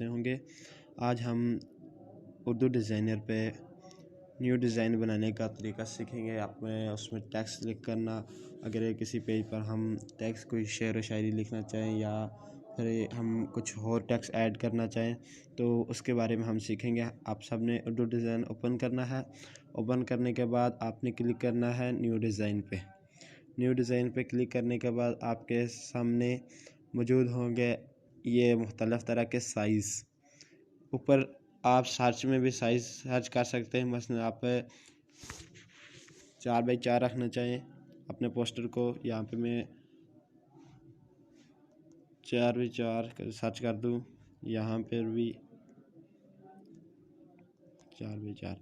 होंगे। आज हम उर्दू डिज़ाइनर पे न्यू डिज़ाइन बनाने का तरीका सीखेंगे। आपने उसमें टेक्स्ट लिख करना, अगर किसी पेज पर हम टेक्स्ट कोई शेर व शायरी लिखना चाहें या फिर हम कुछ और टेक्स्ट ऐड करना चाहें तो उसके बारे में हम सीखेंगे। आप सब ने उर्दू डिज़ाइन ओपन करना है। ओपन करने के बाद आपने क्लिक करना है न्यू डिज़ाइन पे। न्यू डिज़ाइन पे क्लिक करने के बाद आपके सामने मौजूद होंगे ये मुख्तलिफ़ तरह के साइज़। ऊपर आप सर्च में भी साइज़ सर्च कर सकते हैं। मसलन आप 4x4 रखना चाहें अपने पोस्टर को, यहाँ पे मैं 4x4 सर्च कर दूँ, यहाँ पर भी 4x4,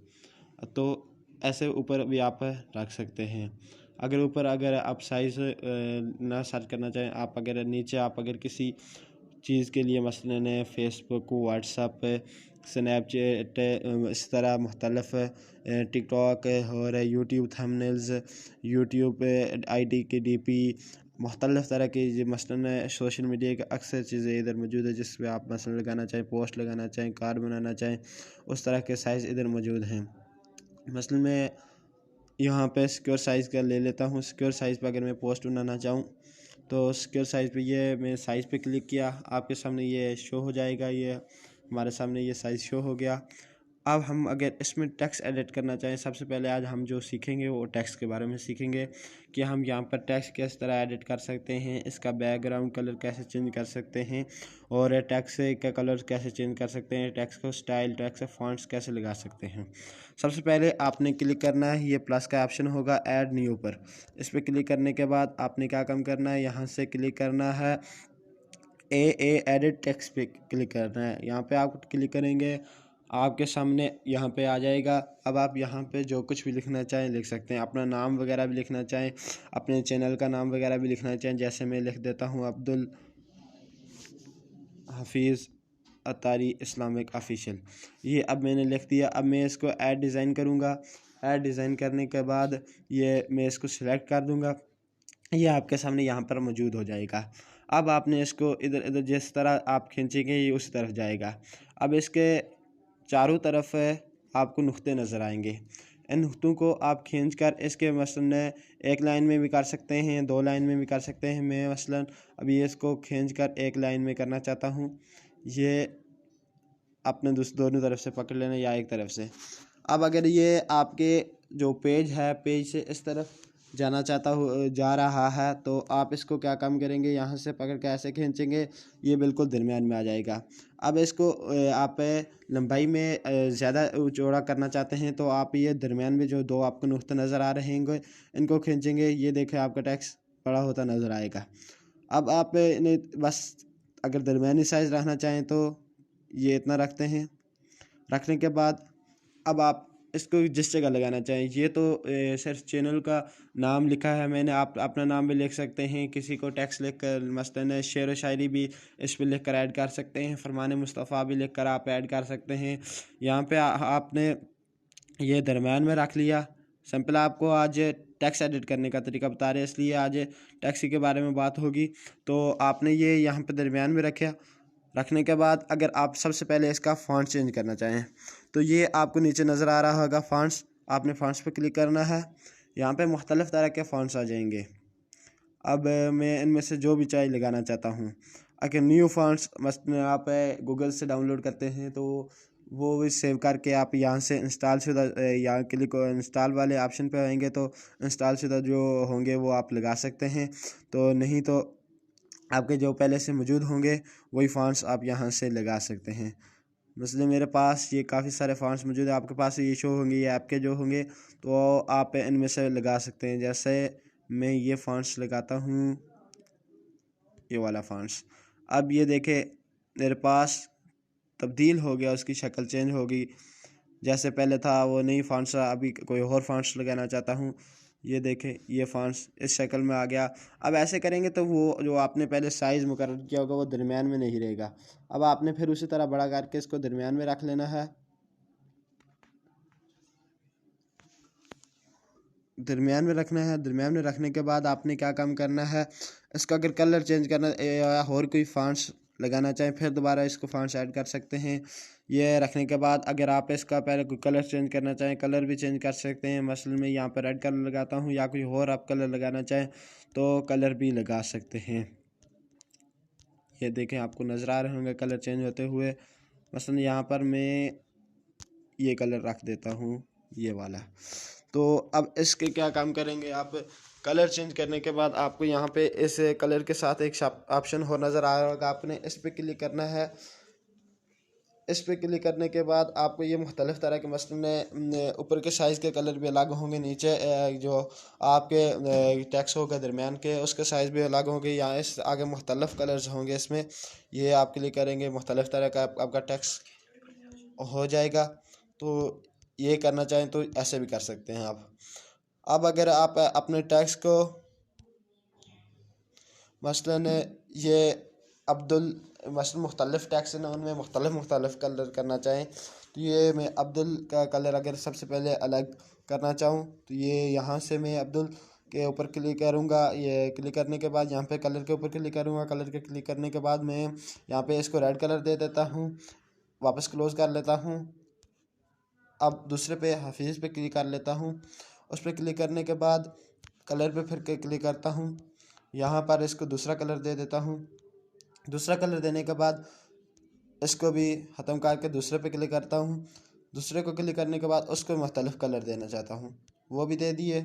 तो ऐसे ऊपर भी आप रख सकते हैं। अगर आप साइज़ ना सर्च करना चाहें, आप अगर नीचे आप अगर किसी चीज़ के लिए मसलन फेसबुक, व्हाट्सएप, स्नैपचैट, इस तरह मुख्तलिफ़ टिकटॉक और यूट्यूब थंबनेल्स, यूट्यूब IDKDP, मुख्तलिफ़ तरह की मसलन सोशल मीडिया की अक्सर चीज़ें इधर मौजूद है जिस पर आप मसलन लगाना चाहें, पोस्ट लगाना चाहें, कार्ड बनाना चाहें, उस तरह के साइज़ इधर मौजूद हैं। मसलन मैं यहाँ पे सिक्योर साइज़ का ले लेता हूँ। सिक्योर साइज़ पर अगर मैं पोस्ट बनाना चाहूँ तो सिक्योर साइज़ पे ये मैं साइज़ पे क्लिक किया, आपके सामने ये शो हो जाएगा। ये हमारे सामने ये साइज़ शो हो गया। अब हम अगर इसमें टेक्स्ट एडिट करना चाहें, सबसे पहले आज हम जो सीखेंगे वो टेक्स्ट के बारे में सीखेंगे कि हम यहाँ पर टेक्स्ट किस तरह एडिट कर सकते हैं, इसका बैकग्राउंड कलर कैसे चेंज कर सकते हैं और टेक्स्ट का कलर कैसे चेंज कर सकते हैं, टेक्स्ट को स्टाइल, टेक्स्ट फॉन्ट्स कैसे लगा सकते हैं। सबसे पहले आपने क्लिक करना है, ये प्लस का ऑप्शन होगा ऐड न्यू पर। इस पर क्लिक करने के बाद आपने क्या काम करना है, यहाँ से क्लिक करना है एडिट टेक्स्ट पे क्लिक करना है। यहाँ पे आप क्लिक करेंगे, आपके सामने यहाँ पे आ जाएगा। अब आप यहाँ पे जो कुछ भी लिखना चाहें लिख सकते हैं। अपना नाम वगैरह भी लिखना चाहें, अपने चैनल का नाम वगैरह भी लिखना चाहें, जैसे मैं लिख देता हूँ अब्दुल हफीज़ अतारी इस्लामिक ऑफिशियल। ये अब मैंने लिख दिया। अब मैं इसको ऐड डिज़ाइन करूँगा। ऐड डिज़ाइन करने के बाद ये मैं इसको सिलेक्ट कर दूँगा। ये आपके सामने यहाँ पर मौजूद हो जाएगा। अब आपने इसको इधर इधर जिस तरह आप खींचेंगे ये उस तरफ जाएगा। अब इसके चारों तरफ आपको नुक्ते नज़र आएंगे। इन नुक्तों को आप खींचकर इसके मसलन एक लाइन में भी कर सकते हैं, 2 लाइन में भी कर सकते हैं। मैं मसलन अभी इसको खींचकर एक लाइन में करना चाहता हूँ। ये अपने दोनों तरफ से पकड़ लेना या एक तरफ से। अब अगर ये आपके जो पेज है, पेज से इस तरफ जाना जा रहा है तो आप इसको क्या काम करेंगे, यहाँ से पकड़ के ऐसे खींचेंगे, ये बिल्कुल दरमियान में आ जाएगा। अब इसको आप लंबाई में ज़्यादा चौड़ा करना चाहते हैं तो आप ये दरमियान में जो 2 आपको नुक्ते नज़र आ रहे हैं इनको खींचेंगे, ये देखें आपका टेक्स्ट बड़ा होता नज़र आएगा। अब आप ने बस अगर दरमियानी साइज़ रखना चाहें तो ये इतना रखते हैं। रखने के बाद अब आप इसको जिस जगह लगाना चाहें, ये तो सिर्फ चैनल का नाम लिखा है मैंने, आप अपना नाम भी लिख सकते हैं। किसी को टेक्स्ट लिख कर मसलन शेर व शायरी भी इस पर लिख कर ऐड कर सकते हैं। फरमान मुस्तफ़ा भी लिख कर आप ऐड कर सकते हैं। यहाँ पे आपने ये दरम्यान में रख लिया। सिंपल आपको आज टेक्स्ट एडिट करने का तरीका बता रहे हैं, इसलिए आज टेक्स्ट के बारे में बात होगी। तो आपने ये यहाँ पे दरमियान में रखा। रखने के बाद अगर आप सबसे पहले इसका फ़ॉन्ट चेंज करना चाहें तो ये आपको नीचे नज़र आ रहा होगा फ़ॉन्ट्स। आपने फ़ॉन्ट्स पे क्लिक करना है। यहाँ पे मुख्तलिफ़ तरह के फ़ॉन्ट्स आ जाएंगे। अब मैं इनमें से जो भी चाहे लगाना चाहता हूँ। अगर न्यू फ़ॉन्ट्स मसलन आप गूगल से डाउनलोड करते हैं तो वो भी सेव करके आप यहाँ से इंस्टॉल शुदा यहाँ क्लिक इंस्टॉल वाले ऑप्शन पे आएंगे तो इंस्टॉल शुदा जो होंगे वो आप लगा सकते हैं। तो नहीं तो आपके जो पहले से मौजूद होंगे वही फ़ॉन्ट्स आप यहाँ से लगा सकते हैं। मसलन मेरे पास ये काफ़ी सारे फ़ॉन्ट्स मौजूद है, आपके पास ये शो होंगे, ये आपके जो होंगे तो आप इनमें से लगा सकते हैं। जैसे मैं ये फ़ॉन्ट्स लगाता हूँ, ये वाला फ़ॉन्ट्स। अब ये देखें मेरे पास तब्दील हो गया, उसकी शक्ल चेंज होगी। जैसे पहले था वो नई फ़ॉन्ट्स, अभी कोई और फ़ॉन्ट्स लगाना चाहता हूँ। ये देखें ये फ़ॉन्ट्स इस शक्ल में आ गया। अब ऐसे करेंगे तो वो जो आपने पहले साइज़ मुकर्रर किया होगा वो दरमियान में नहीं रहेगा। अब आपने फिर उसी तरह बड़ा करके इसको दरमियान में रख लेना है। दरमियान में रखना है। दरमियान में रखने के बाद आपने क्या काम करना है, इसका अगर कलर चेंज करना या और कोई फ़ॉन्ट्स लगाना चाहें फिर दोबारा इसको फॉन्ट्स ऐड कर सकते हैं। ये रखने के बाद अगर आप इसका पहले कोई कलर चेंज करना चाहें कलर भी चेंज कर सकते हैं। मसलन मैं यहाँ पर रेड कलर लगाता हूँ, या कोई और आप कलर लगाना चाहें तो कलर भी लगा सकते हैं। ये देखें, आपको नज़र आ रहे होंगे कलर चेंज होते हुए। मसलन यहाँ पर मैं ये कलर रख देता हूँ, ये वाला। तो अब इसके क्या काम करेंगे, आप कलर चेंज करने के बाद आपको यहाँ पे इस कलर के साथ एक ऑप्शन हो नज़र आ रहा होगा, आपने इस पर क्लिक करना है। इस पर क्लिक करने के बाद आपको ये मुख्तलिफ़ तरह के मसलन ऊपर के साइज़ के कलर भी अलग होंगे, नीचे जो आपके टेक्स्ट होगा दरमियान के उसके साइज़ भी अलग होंगे। यहाँ इस आगे मुख्तलिफ़ कलर्स होंगे इसमें, ये आप क्लिक करेंगे मुख्तलिफ़ तरह का आपका टेक्स्ट हो जाएगा। तो ये करना चाहें तो ऐसे भी कर सकते हैं आप। अब अगर आप अपने टेक्स्ट को मसलन ये अब्दुल मसलन मुख्तलिफ़ टेक्स्ट हैं उनमें मुख्तलिफ़ कलर करना चाहें तो ये मैं अब्दुल का कलर अगर सबसे पहले अलग करना चाहूँ तो ये यहाँ से मैं अब्दुल के ऊपर क्लिक करूँगा। ये क्लिक करने के बाद यहाँ पे कलर के ऊपर क्लिक करूँगा। कलर के क्लिक करने के बाद मैं यहाँ पे इसको रेड कलर दे देता हूँ, वापस क्लोज़ कर लेता हूँ। अब दूसरे पे हफीज़ पे क्लिक कर लेता हूँ। उस पर क्लिक करने के बाद कलर पे फिर क्लिक करता हूँ, यहाँ पर इसको दूसरा कलर दे देता हूँ। दूसरा कलर देने के बाद इसको भी ख़त्म करके दूसरे पे क्लिक करता हूँ। दूसरे को क्लिक करने के बाद उसको मुख्तलिफ़ कलर देना चाहता हूँ, वो भी दे दिए।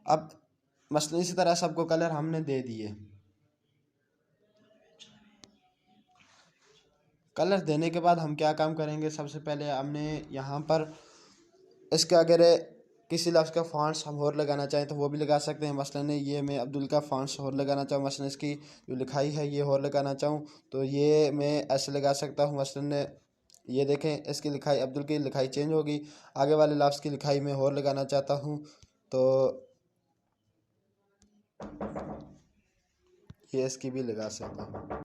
अब मसलन इसी तरह सबको कलर हमने दे दिए। कलर देने के बाद हम क्या काम करेंगे, सबसे पहले हमने यहाँ पर इसका अगर किसी लफ्ज़ का फ़ॉन्ट्स हम और लगाना चाहें तो वो भी लगा सकते हैं। मसलन ये मैं अब्दुल का फ़ॉन्ट्स और लगाना चाहूँ, मसलन इसकी जो लिखाई है ये और लगाना चाहूँ तो ये मैं ऐसे लगा सकता हूँ। मसलन ये देखें, इसकी लिखाई अब्दुल की लिखाई चेंज होगी, आगे वाले लफ्ज़ की लिखाई मैं और लगाना चाहता हूँ तो ये इसकी भी लगा सकता हूँ।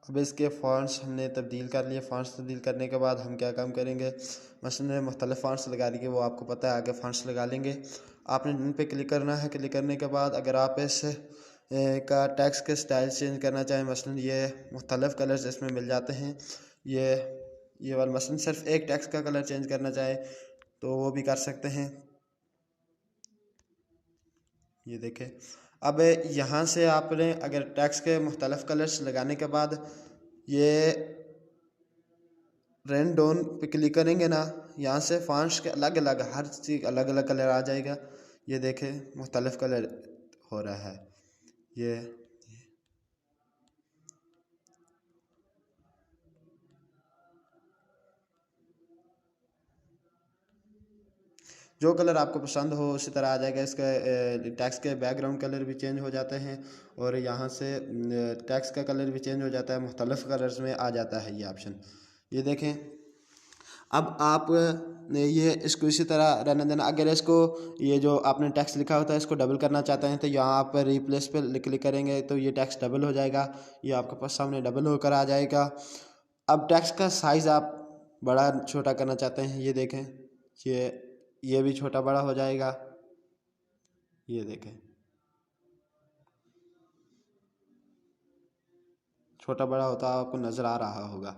अब इसके फ़ॉन्ट्स हमने तब्दील कर लिए। फ़ॉन्ट्स तब्दील करने के बाद हम क्या काम करेंगे, मसलन मुख्तलिफ़ फ़ॉन्ट्स लगा दिए, वो आपको पता है, आगे फ़ॉन्ट्स लगा लेंगे। आपने इन पे क्लिक करना है। क्लिक करने के बाद अगर आप इस का टेक्स्ट के स्टाइल चेंज करना चाहें, मसलन ये मुख्तलिफ़ कलर्स इसमें मिल जाते हैं। ये वाला मसलन सिर्फ एक टेक्स्ट का कलर चेंज करना चाहे तो वो भी कर सकते हैं। ये देखें, अब यहाँ से आपने अगर टेक्स्ट के मुख्तलिफ़ कलर्स लगाने के बाद ये रेन डोन पे क्लिक करेंगे ना, यहाँ से फ़ॉन्ट्स के अलग अलग हर चीज़ अलग अलग कलर आ जाएगा। ये देखें मुख्तलिफ़ कलर हो रहा है। ये जो कलर आपको पसंद हो उसी तरह आ जाएगा। इसका टेक्स्ट के बैकग्राउंड कलर भी चेंज हो जाते हैं और यहाँ से टेक्स्ट का कलर भी चेंज हो जाता है, मुख्तलिफ़ कलर्स में आ जाता है ये ऑप्शन। ये देखें, अब आप ये इसको इसी तरह रहने देना। अगर इसको ये जो आपने टेक्स्ट लिखा होता है इसको डबल करना चाहते हैं तो यहाँ आप रिप्लेस पे क्लिक करेंगे तो ये टेक्स्ट डबल हो जाएगा, ये आपके पास सामने डबल होकर आ जाएगा। अब टेक्स्ट का साइज़ आप बड़ा छोटा करना चाहते हैं, ये देखें, ये भी छोटा बड़ा हो जाएगा। ये देखें, छोटा बड़ा होता आपको नज़र आ रहा होगा।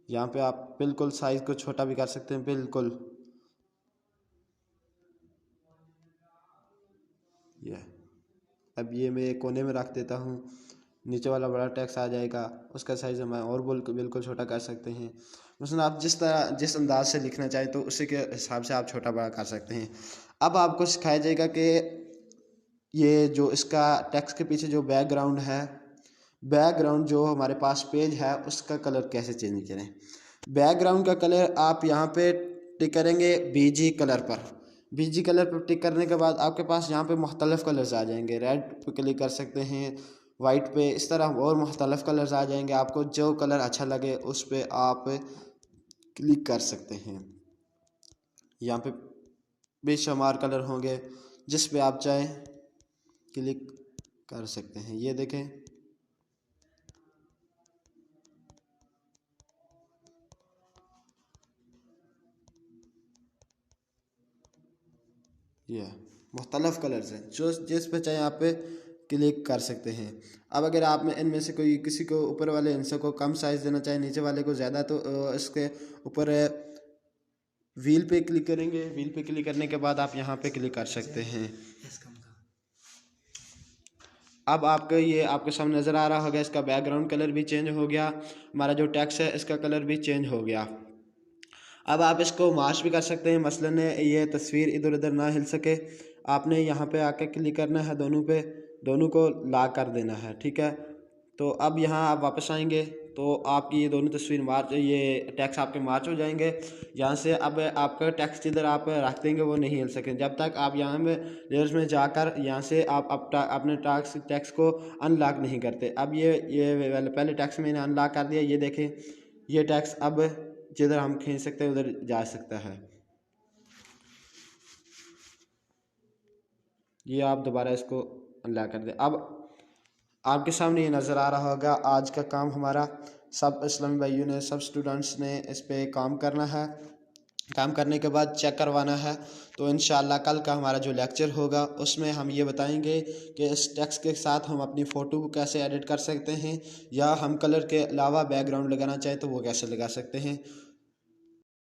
यहाँ पे आप बिल्कुल साइज़ को छोटा भी कर सकते हैं, बिल्कुल। ये अब ये मैं एक कोने में रख देता हूँ, नीचे वाला बड़ा टेक्स्ट आ जाएगा, उसका साइज़ हम और बिल्कुल छोटा कर सकते हैं। मसलन आप जिस अंदाज से लिखना चाहें तो उसी के हिसाब से आप छोटा बड़ा कर सकते हैं। अब आपको सिखाया जाएगा कि ये जो इसका टेक्स्ट के पीछे जो बैकग्राउंड है, बैकग्राउंड जो हमारे पास पेज है उसका कलर कैसे चेंज करें। बैकग्राउंड का कलर आप यहाँ पे टिक करेंगे बीजी कलर पर। बीजी कलर पर टिक करने के बाद आपके पास यहाँ पे मुख्तलिफ़ कलर्स आ जाएंगे। रेड पे क्लिक कर सकते हैं, वाइट पे, इस तरह और मुख्तलिफ़ कलर्स आ जाएंगे। आपको जो कलर अच्छा लगे उस पर आप क्लिक कर सकते हैं। यहाँ पे बेशुमार कलर होंगे, जिस पे आप चाहें क्लिक कर सकते हैं। ये देखें, ये मुख्तलिफ़ कलर्स हैं, जो जिस पे चाहे आप पे क्लिक कर सकते हैं। अब अगर आप में इनमें से कोई किसी को ऊपर वाले हिस्से को कम साइज़ देना चाहे, नीचे वाले को ज़्यादा, तो इसके ऊपर व्हील पे क्लिक करेंगे। व्हील पे क्लिक करने के बाद आप यहाँ पे क्लिक कर सकते हैं। अब आपको ये आपके सामने नज़र आ रहा होगा, इसका बैकग्राउंड कलर भी चेंज हो गया, हमारा जो टेक्स्ट है इसका कलर भी चेंज हो गया। अब आप इसको मार्च भी कर सकते हैं, मसलन ये तस्वीर इधर उधर ना हिल सके। आपने यहाँ पे आके क्लिक करना है, दोनों पे, दोनों को लॉक कर देना है, ठीक है। तो अब यहाँ आप वापस आएंगे तो आपकी ये दोनों तस्वीर मार्च, ये टैक्स आपके मार्च हो जाएंगे। यहाँ से अब आपका टैक्स जिधर आप रख देंगे वो नहीं हिल सकें जब तक आप यहाँ में लेयर्स में जाकर यहाँ से आप अपने टैक्स को अनलॉक नहीं करते। अब ये पहले टैक्स मैंने अनलॉक कर दिया, ये देखें ये टैक्स अब जिधर हम खींच सकते हैं उधर जा सकता है। ये आप दोबारा इसको अनलॉक कर दें। अब आपके सामने ये नज़र आ रहा होगा, आज का काम हमारा सब इस्लामी भाइयों ने, सब स्टूडेंट्स ने इस पे काम करना है। काम करने के बाद चेक करवाना है। तो इंशाअल्लाह कल का हमारा जो लेक्चर होगा उसमें हम ये बताएंगे कि इस टेक्स्ट के साथ हम अपनी फ़ोटो को कैसे एडिट कर सकते हैं, या हम कलर के अलावा बैकग्राउंड लगाना चाहें तो वो कैसे लगा सकते हैं।